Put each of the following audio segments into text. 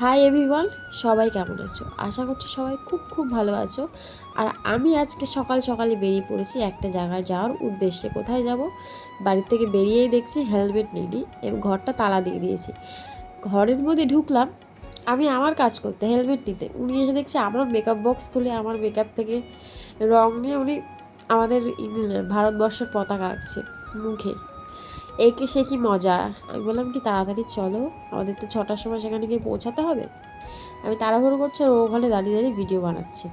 Hi everyone, সবাই কেমন আছো? আশা করছি সবাই খুব খুব ভালো আছো। আর আমি আজকে সকাল সকালে বেরিয়ে পড়েছি একটা জায়গায় যাওয়ার উদ্দেশ্যে। কোথায় যাব? বাড়ির থেকে বেরিয়েই দেখছি হেলমেট নিইনি এবং ঘরটা তালা দিয়ে দিয়েছি। ঘরের মধ্যে ঢুকলাম আমি আমার কাজ করতে, হেলমেট নিতে। উনি এসে দেখছি আমার মেকআপ বক্স খুলে আমার মেকআপ থেকে রং নিয়ে উনি আমাদের ভারতবর্ষের পতাকা আঁকছে মুখে। একে সে কি মজা! আমি বললাম কি তাড়াতাড়ি চলো, আমাদের তো 6টার সময় সেখানে গিয়ে পৌঁছাতে হবে। আমি তাড়াহুড়ো করছি আর ও ওখানে দাঁড়িয়ে দাঁড়িয়ে ভিডিও বানাচ্ছে।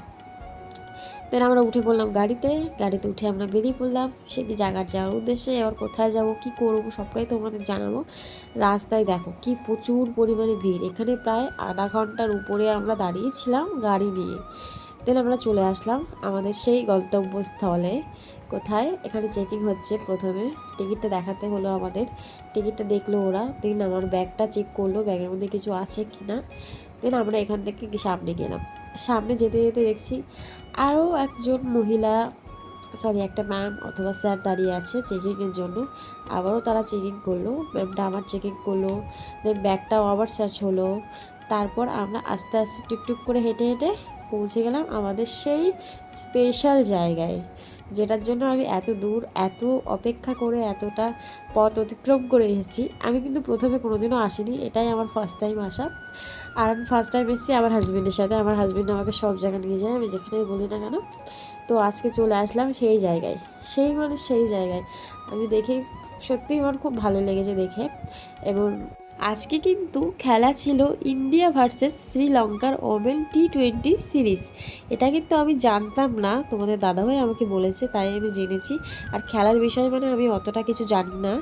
দেন আমরা উঠে পড়লাম গাড়িতে। গাড়িতে উঠে আমরা বেরিয়ে পড়লাম সে কি জায়গার যাওয়ার উদ্দেশ্যে। এবার কোথায় যাব, কি করবো সবটাই তোমাদের জানাবো। রাস্তায় দেখো কি প্রচুর পরিমাণে ভিড়। এখানে প্রায় আধা ঘন্টার উপরে আমরা দাঁড়িয়েছিলাম গাড়ি নিয়ে। দেন আমরা চলে আসলাম আমাদের সেই গন্তব্যস্থলে। কোথায়? এখানে চেকিং হচ্ছে। প্রথমে টিকিটটা দেখাতে হলো আমাদের। টিকিটটা দেখলো ওরা। দেন আমার ব্যাগটা চেক করলো, ব্যাগের মধ্যে কিছু আছে কি না। দেন আমরা এখান থেকে সামনে গেলাম। সামনে যেতে যেতে দেখছি আরও একজন মহিলা, সরি একটা ম্যাম অথবা স্যার দাঁড়িয়ে আছে চেকিংয়ের জন্য। আবারও তারা চেকিং করলো, ম্যামটা আবার চেকিং করলো। দেন ব্যাগটাও আবার সার্চ হলো। তারপর আমরা আস্তে আস্তে টুকটুক করে হেঁটে হেঁটে পৌঁছে গেলাম আমাদের সেই স্পেশাল জায়গায়, যেটার জন্য আমি এত দূর এত অপেক্ষা করে এতটা পথ অতিক্রম করে এসেছি। আমি কিন্তু প্রথমে কোনোদিনও আসিনি, এটাই আমার ফার্স্ট টাইম আসা। আর আমি ফার্স্ট টাইম এসেছি আমার হাজব্যান্ডের সাথে। আমার হাজব্যান্ড আমাকে সব জায়গায় নিয়ে যায়, আমি যেখানে বলি না কেন। তো আজকে চলে আসলাম সেই জায়গায়, সেই জায়গায়। আমি দেখে সত্যিই আমার খুব ভালো লেগেছে দেখে। এবং আজকে কিন্তু খেলা ছিল ইন্ডিয়া ভার্সেস শ্রীলঙ্কার ওমেন T20 সিরিজ। এটা কিন্তু আমি জানতাম না, তোমাদের দাদাভাই আমাকে বলেছে তাই আমি জেনেছি। আর খেলার বিষয়ে মানে আমি অতটা কিছু জানি না,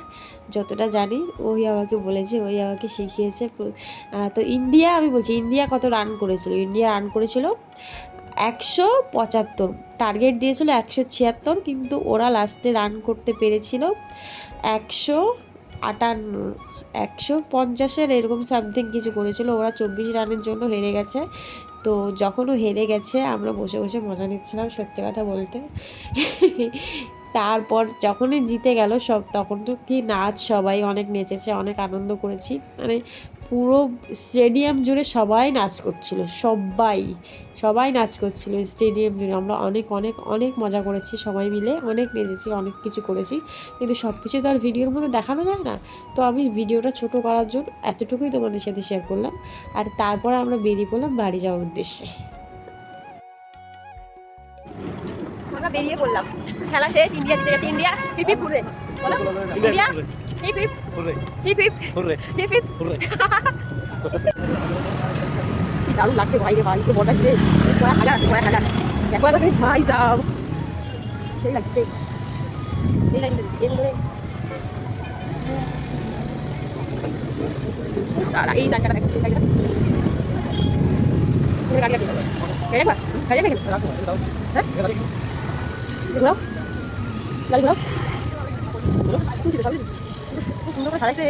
যতটা জানি ওই আমাকে বলেছে, ওই আমাকে শিখিয়েছে। তো ইন্ডিয়া, আমি বলছি ইন্ডিয়া কত রান করেছিল। ইন্ডিয়া রান করেছিল 175, টার্গেট দিয়েছিল 176, কিন্তু ওরা লাস্টে রান করতে পেরেছিল 158, 150-এর এরকম সামথিং কিছু করেছিল। ওরা 24 রানের জন্য হেরে গেছে। তো যখনও হেরে গেছে আমরা বসে বসে মজা নিচ্ছিলাম সত্যি কথা বলতে। তারপর যখনই জিতে গেল সব, তখন তো কি নাচ, সবাই অনেক নেচেছে, অনেক আনন্দ করেছি। মানে পুরো স্টেডিয়াম জুড়ে সবাই নাচ করছিল, সবাই সবাই নাচ করছিল স্টেডিয়াম জুড়ে। আমরা অনেক অনেক অনেক মজা করেছি সবাই মিলে, অনেক নেচেছি, অনেক কিছু করেছি। কিন্তু সব কিছু তো আর ভিডিওর মধ্যে দেখানো যায় না। তো আমি ভিডিওটা ছোট করার জন্য এতটুকুই তোমাদের সাথে শেয়ার করলাম। আর তারপরে আমরা বেরিয়ে পড়লাম বাড়ি যাওয়ার উদ্দেশ্যে। আমরা বেরিয়ে পড়লাম, খেলা শেষ, ইন্ডিয়া জিতে গেছে। ইন্ডিয়া হিপ হিপ হুররে, বলো India hip hip hurray, hip hip hurray, hip hip hurray. কি দারুণ লাগছে ভাই রে ভাই, তো বড়টা জিতে কয়েক হাজার দেখো একবার ভাই সাব, সেই লাগছে সেই এই লাইন দিচ্ছে এই বলে সারা এই জায়গাটা দেখো, সেই জায়গাটা পুরো গাড়ি আছে গাড়ি একবার গাড়ি দেখো হ্যাঁ ঘুরাও গাড়ি ঘুরাও খুব সুন্দর করে সারাইছে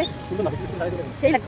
সেই লাগছে।